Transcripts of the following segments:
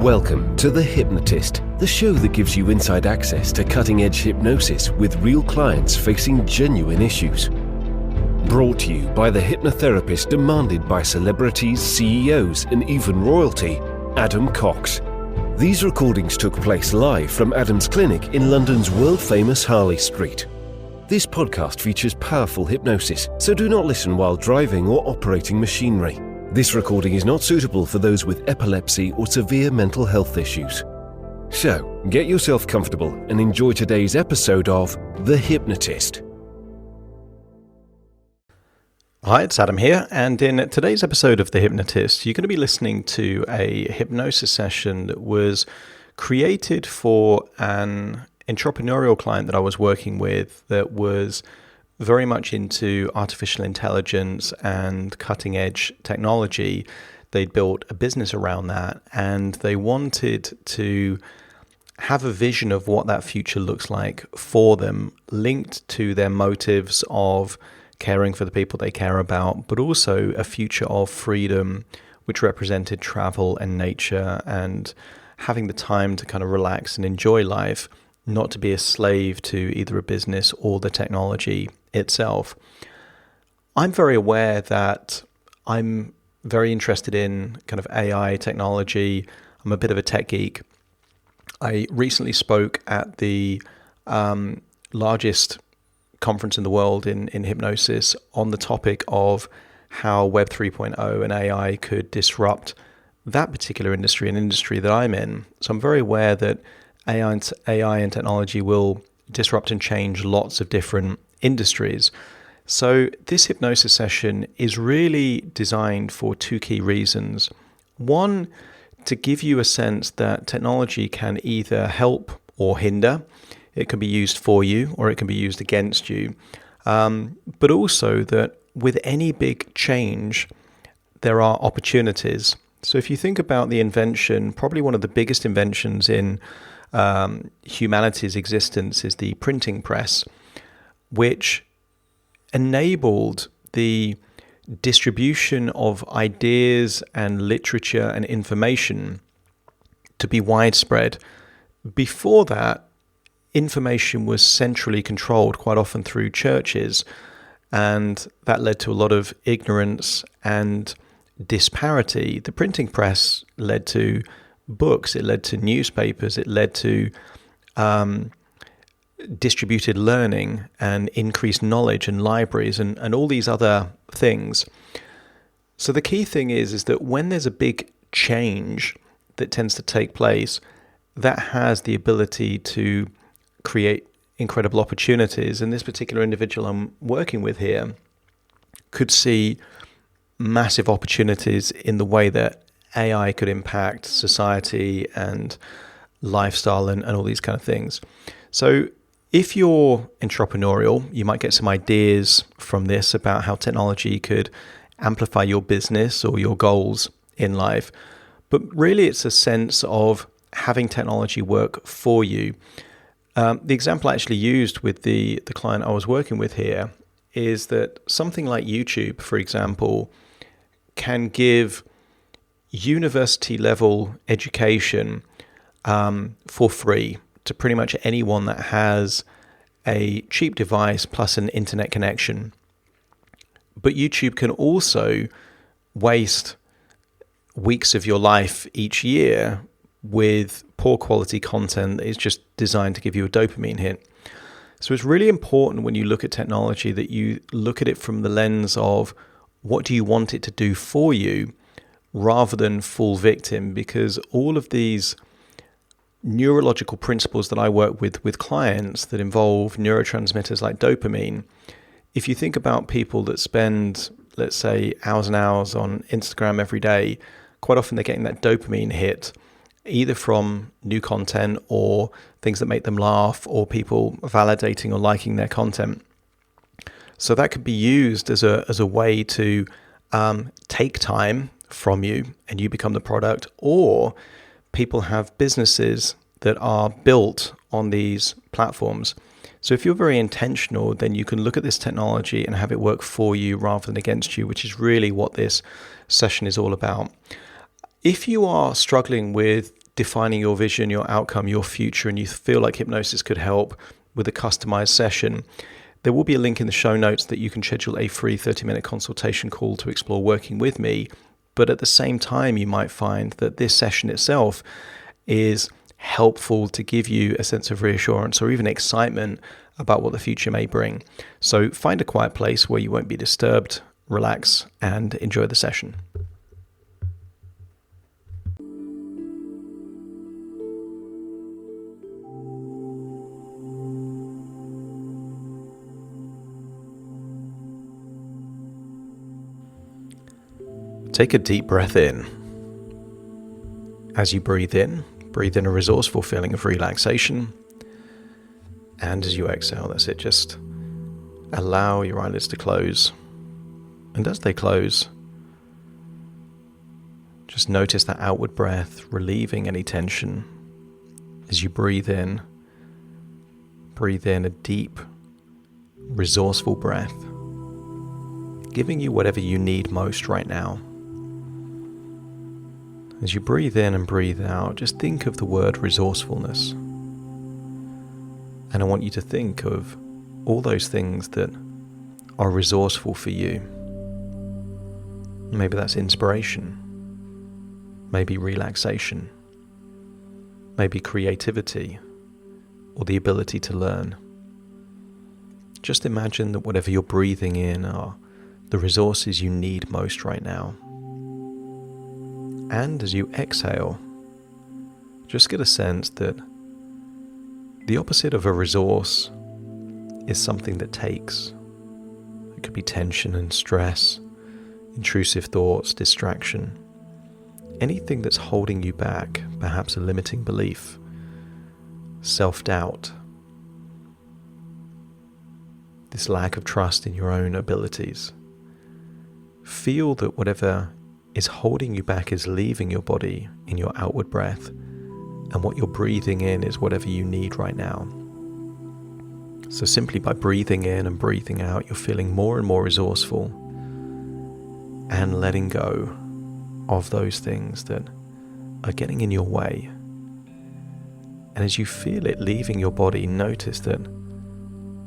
Welcome to The Hypnotist, the show that gives you inside access to cutting-edge hypnosis with real clients facing genuine issues. Brought to you by the hypnotherapist demanded by celebrities, CEOs, and even royalty, Adam Cox. These recordings took place live from Adam's clinic in London's world-famous Harley Street. This podcast features powerful hypnosis, so do not listen while driving or operating machinery. This recording is not suitable for those with epilepsy or severe mental health issues. So, get yourself comfortable and enjoy today's episode of The Hypnotist. Hi, it's Adam here, and in today's episode of The Hypnotist, you're going to be listening to a hypnosis session that was created for an entrepreneurial client that I was working with that was very much into artificial intelligence and cutting edge technology. They'd built a business around that, and they wanted to have a vision of what that future looks like for them, linked to their motives of caring for the people they care about, but also a future of freedom, which represented travel and nature and having the time to kind of relax and enjoy life, not to be a slave to either a business or the technology itself. I'm very aware that I'm very interested in kind of AI technology. I'm a bit of a tech geek. I recently spoke at the largest conference in the world in hypnosis on the topic of how Web 3.0 and AI could disrupt that particular industry, an industry that I'm in. So I'm very aware that AI and technology will disrupt and change lots of different industries. So this hypnosis session is really designed for two key reasons. One, to give you a sense that technology can either help or hinder. It can be used for you or it can be used against you. But also that with any big change, there are opportunities. So if you think about the invention, probably one of the biggest inventions in humanity's existence is the printing press, which enabled the distribution of ideas and literature and information to be widespread. Before that, information was centrally controlled, quite often through churches, and that led to a lot of ignorance and disparity. The printing press led to books, it led to newspapers, it led to distributed learning and increased knowledge and libraries and all these other things. So the key thing is that when there's a big change that tends to take place, that has the ability to create incredible opportunities. And this particular individual I'm working with here could see massive opportunities in the way that AI could impact society and lifestyle and all these kind of things. So if you're entrepreneurial, you might get some ideas from this about how technology could amplify your business or your goals in life. But really it's a sense of having technology work for you. The example I actually used with the client I was working with here is that something like YouTube, for example, can give university level education for free to pretty much anyone that has a cheap device plus an internet connection. But YouTube can also waste weeks of your life each year with poor quality content that is just designed to give you a dopamine hit. So it's really important when you look at technology that you look at it from the lens of what do you want it to do for you rather than fall victim, because all of these neurological principles that I work with clients that involve neurotransmitters like dopamine, if you think about people that spend, let's say, hours and hours on Instagram every day, quite often they're getting that dopamine hit either from new content or things that make them laugh or people validating or liking their content. So that could be used as a way to take time from you and you become the product, or people have businesses that are built on these platforms. So if you're very intentional, then you can look at this technology and have it work for you rather than against you, which is really what this session is all about. If you are struggling with defining your vision, your outcome, your future, and you feel like hypnosis could help with a customized session, there will be a link in the show notes that you can schedule a free 30-minute consultation call to explore working with me. But at the same time, you might find that this session itself is helpful to give you a sense of reassurance or even excitement about what the future may bring. So find a quiet place where you won't be disturbed, relax, and enjoy the session. Take a deep breath in. As you breathe in a resourceful feeling of relaxation. And as you exhale, that's it, just allow your eyelids to close. And as they close, just notice that outward breath, relieving any tension. As you breathe in a deep, resourceful breath, giving you whatever you need most right now. As you breathe in and breathe out, just think of the word resourcefulness. And I want you to think of all those things that are resourceful for you. Maybe that's inspiration, maybe relaxation, maybe creativity, or the ability to learn. Just imagine that whatever you're breathing in are the resources you need most right now. And as you exhale, just get a sense that the opposite of a resource is something that takes. It could be tension and stress, intrusive thoughts, distraction, anything that's holding you back, perhaps a limiting belief, self-doubt, this lack of trust in your own abilities. Feel that whatever is holding you back is leaving your body in your outward breath, and what you're breathing in is whatever you need right now. So simply by breathing in and breathing out, you're feeling more and more resourceful and letting go of those things that are getting in your way. And as you feel it leaving your body, notice that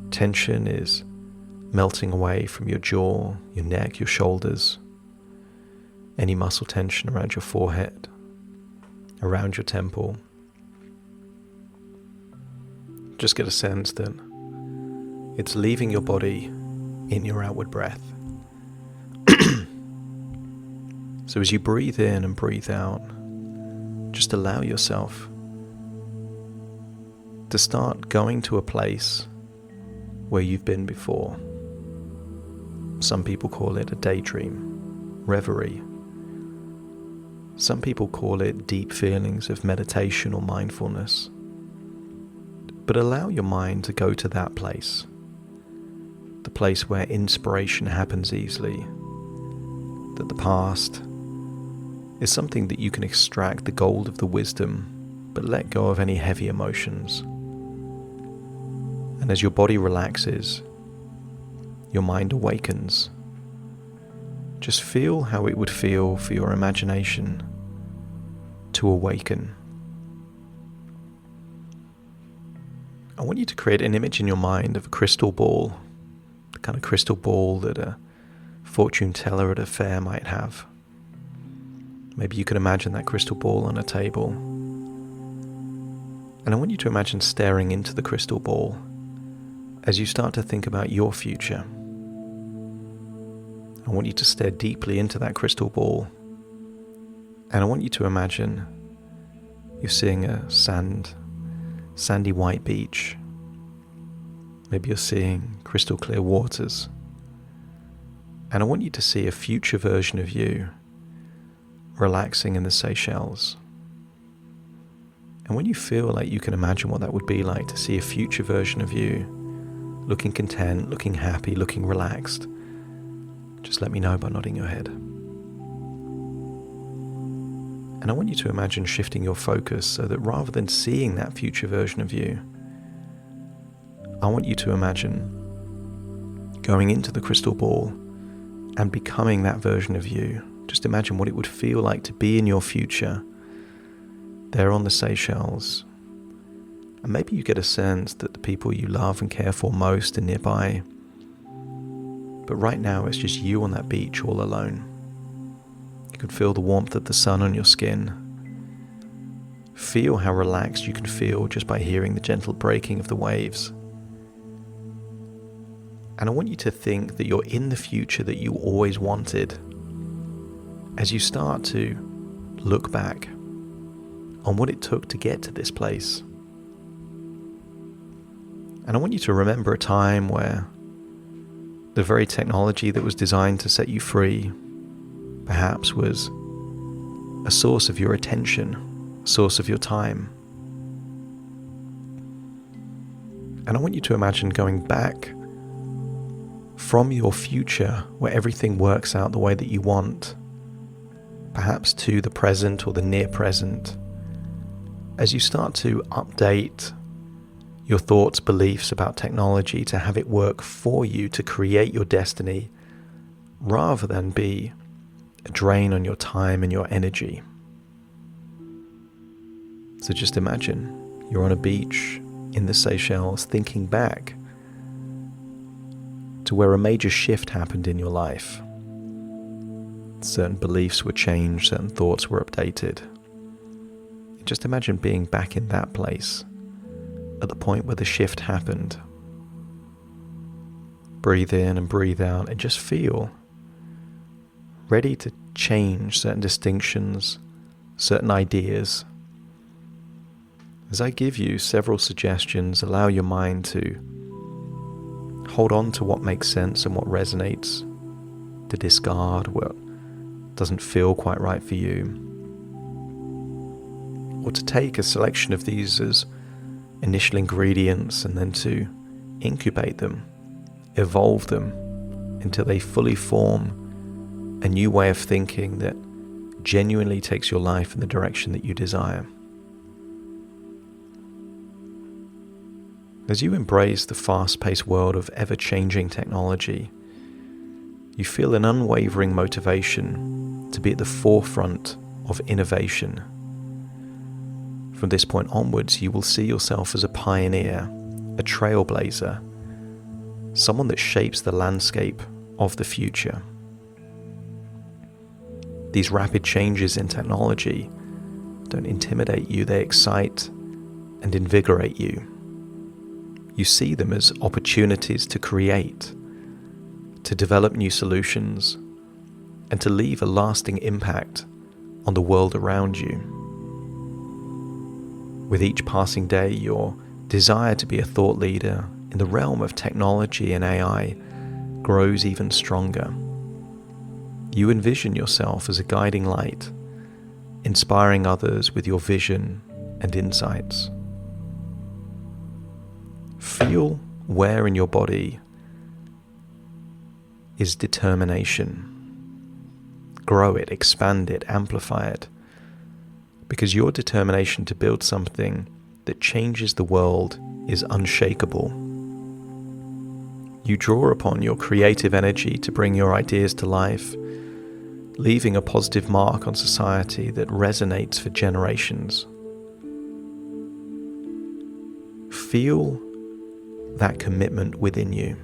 tension is melting away from your jaw, your neck, your shoulders, any muscle tension around your forehead, around your temple. Just get a sense that it's leaving your body in your outward breath. So as you breathe in and breathe out, just allow yourself to start going to a place where you've been before. Some people call it a daydream, reverie. Some people call it deep feelings of meditation or mindfulness. But allow your mind to go to that place, the place where inspiration happens easily, that the past is something that you can extract the gold of the wisdom, but let go of any heavy emotions. And as your body relaxes, your mind awakens. Just feel how it would feel for your imagination to awaken. I want you to create an image in your mind of a crystal ball, the kind of crystal ball that a fortune teller at a fair might have. Maybe you can imagine that crystal ball on a table. And I want you to imagine staring into the crystal ball as you start to think about your future. I want you to stare deeply into that crystal ball, and I want you to imagine you're seeing a sandy white beach. Maybe you're seeing crystal clear waters. And I want you to see a future version of you relaxing in the Seychelles. And when you feel like you can imagine what that would be like to see a future version of you looking content, looking happy, looking relaxed, just let me know by nodding your head. And I want you to imagine shifting your focus so that rather than seeing that future version of you, I want you to imagine going into the crystal ball and becoming that version of you. Just imagine what it would feel like to be in your future, there on the Seychelles, and maybe you get a sense that the people you love and care for most are nearby, but right now it's just you on that beach all alone. You can feel the warmth of the sun on your skin. Feel how relaxed you can feel just by hearing the gentle breaking of the waves. And I want you to think that you're in the future that you always wanted as you start to look back on what it took to get to this place. And I want you to remember a time where the very technology that was designed to set you free perhaps was a source of your attention, a source of your time. And I want you to imagine going back from your future where everything works out the way that you want, perhaps to the present or the near present, as you start to update your thoughts, beliefs about technology to have it work for you to create your destiny rather than be a drain on your time and your energy. So just imagine you're on a beach in the Seychelles thinking back to where a major shift happened in your life. Certain beliefs were changed, certain thoughts were updated. Just imagine being back in that place at the point where the shift happened. Breathe in and breathe out and just feel ready to change certain distinctions, certain ideas. As I give you several suggestions, allow your mind to hold on to what makes sense and what resonates, to discard what doesn't feel quite right for you, or to take a selection of these as initial ingredients and then to incubate them, evolve them until they fully form a new way of thinking that genuinely takes your life in the direction that you desire. As you embrace the fast-paced world of ever-changing technology, you feel an unwavering motivation to be at the forefront of innovation. From this point onwards, you will see yourself as a pioneer, a trailblazer, someone that shapes the landscape of the future. These rapid changes in technology don't intimidate you, they excite and invigorate you. You see them as opportunities to create, to develop new solutions, and to leave a lasting impact on the world around you. With each passing day, your desire to be a thought leader in the realm of technology and AI grows even stronger. You envision yourself as a guiding light, inspiring others with your vision and insights. Feel where in your body is determination. Grow it, expand it, amplify it, because your determination to build something that changes the world is unshakable. You draw upon your creative energy to bring your ideas to life, leaving a positive mark on society that resonates for generations. Feel that commitment within you,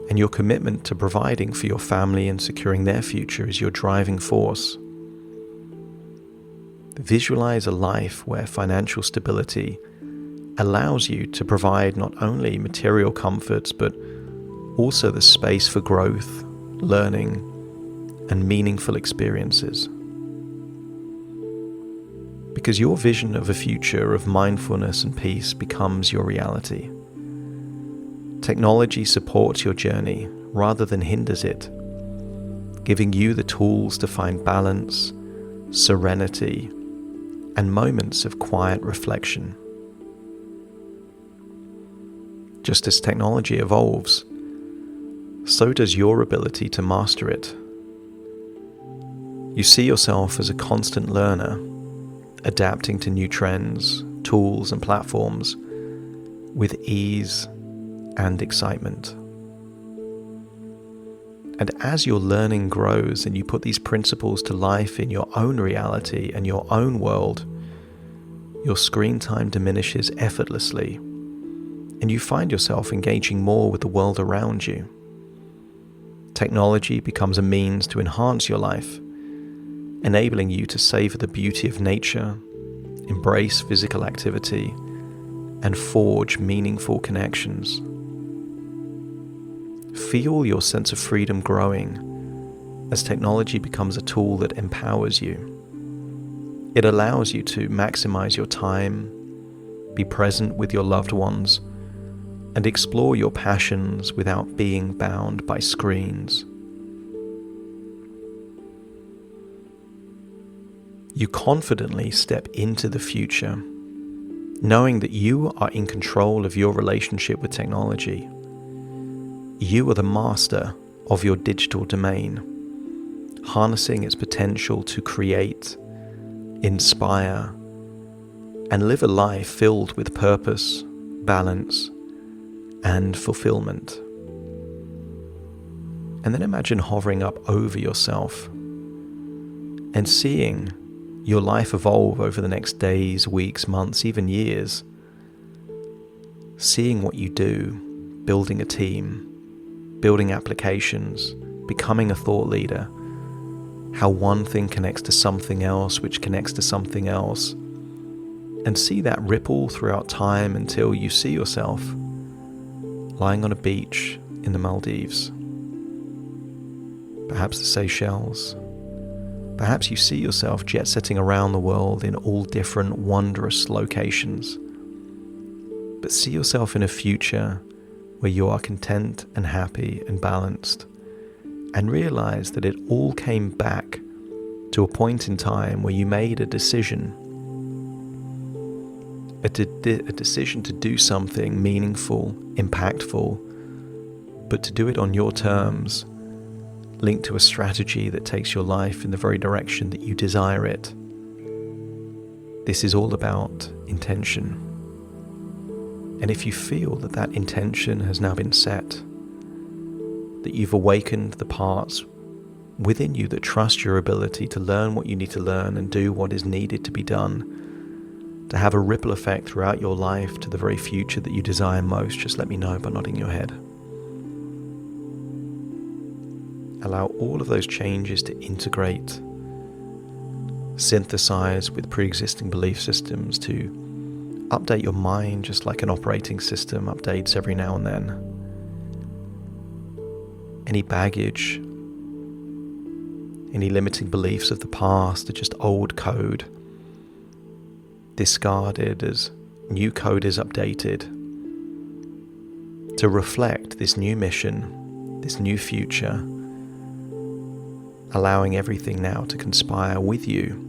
and your commitment to providing for your family and securing their future is your driving force. Visualize a life where financial stability allows you to provide not only material comforts but also the space for growth, learning, and meaningful experiences. Because your vision of a future of mindfulness and peace becomes your reality. Technology supports your journey rather than hinders it, giving you the tools to find balance, serenity, and moments of quiet reflection. Just as technology evolves, so does your ability to master it. You see yourself as a constant learner, adapting to new trends, tools, and platforms with ease and excitement. And as your learning grows and you put these principles to life in your own reality and your own world, your screen time diminishes effortlessly, and you find yourself engaging more with the world around you. Technology becomes a means to enhance your life, enabling you to savor the beauty of nature, embrace physical activity, and forge meaningful connections. Feel your sense of freedom growing as technology becomes a tool that empowers you. It allows you to maximize your time, be present with your loved ones, and explore your passions without being bound by screens. You confidently step into the future, knowing that you are in control of your relationship with technology. You are the master of your digital domain, harnessing its potential to create, inspire, and live a life filled with purpose, balance, and fulfillment. And then imagine hovering up over yourself and seeing your life evolve over the next days, weeks, months, even years. Seeing what you do, building a team, building applications, becoming a thought leader, how one thing connects to something else, which connects to something else, and see that ripple throughout time until you see yourself lying on a beach in the Maldives, perhaps the Seychelles. Perhaps you see yourself jet-setting around the world in all different wondrous locations. But see yourself in a future where you are content and happy and balanced, and realize that it all came back to a point in time where you made a decision. A decision to do something meaningful, impactful, but to do it on your terms, linked to a strategy that takes your life in the very direction that you desire it. This is all about intention. And if you feel that that intention has now been set, that you've awakened the parts within you that trust your ability to learn what you need to learn and do what is needed to be done, to have a ripple effect throughout your life to the very future that you desire most, just let me know by nodding your head. Allow all of those changes to integrate, synthesize with pre-existing belief systems, to update your mind just like an operating system updates every now and then. Any baggage, any limiting beliefs of the past are just old code, discarded as new code is updated to reflect this new mission, this new future, allowing everything now to conspire with you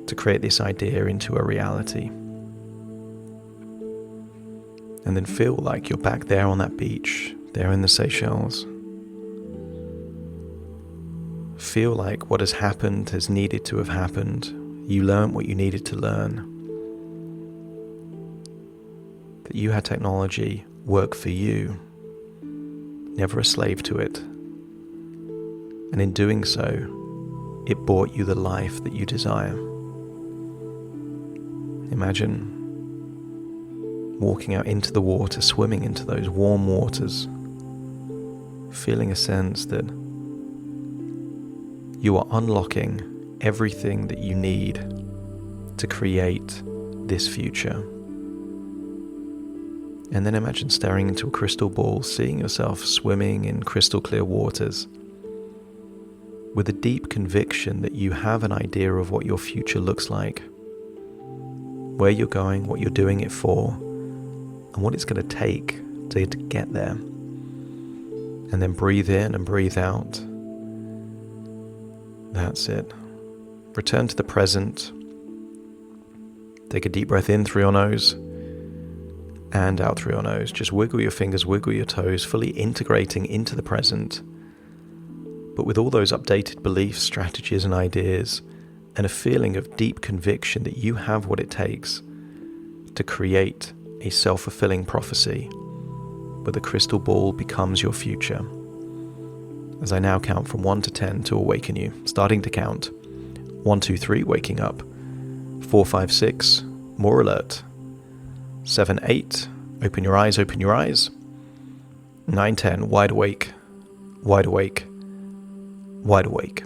to create this idea into a reality. And then feel like you're back there on that beach, there in the Seychelles. Feel like what has happened has needed to have happened. You learned what you needed to learn. That you had technology work for you, never a slave to it. And in doing so, it brought you the life that you desire. Imagine walking out into the water, swimming into those warm waters, feeling a sense that you are unlocking everything that you need to create this future. And then imagine staring into a crystal ball, seeing yourself swimming in crystal clear waters, with a deep conviction that you have an idea of what your future looks like, where you're going, what you're doing it for, and what it's going to take to get there. And then breathe in and breathe out. That's it. Return to the present. Take a deep breath in through your nose and out through your nose. Just wiggle your fingers, wiggle your toes, fully integrating into the present, but with all those updated beliefs, strategies, and ideas, and a feeling of deep conviction that you have what it takes to create a self-fulfilling prophecy where the crystal ball becomes your future. As I now count from 1 to 10 to awaken you, starting to count. 1, 2, 3, waking up. 456, more alert. 7-8, open your eyes, open your eyes. 9-10, wide awake, wide awake, wide awake.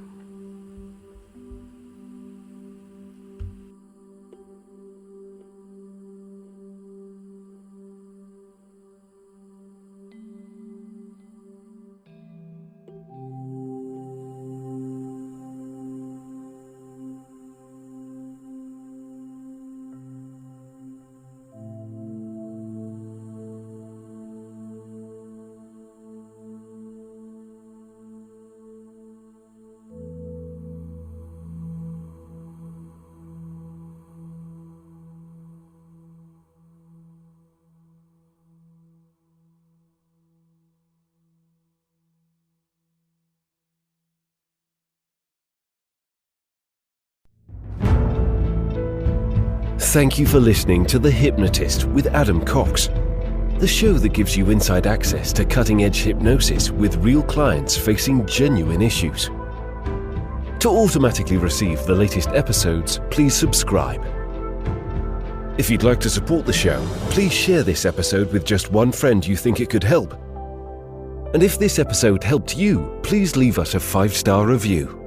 Thank you for listening to The Hypnotist with Adam Cox, the show that gives you inside access to cutting-edge hypnosis with real clients facing genuine issues. To automatically receive the latest episodes, please subscribe. If you'd like to support the show, please share this episode with just one friend you think it could help. And if this episode helped you, please leave us a 5-star review.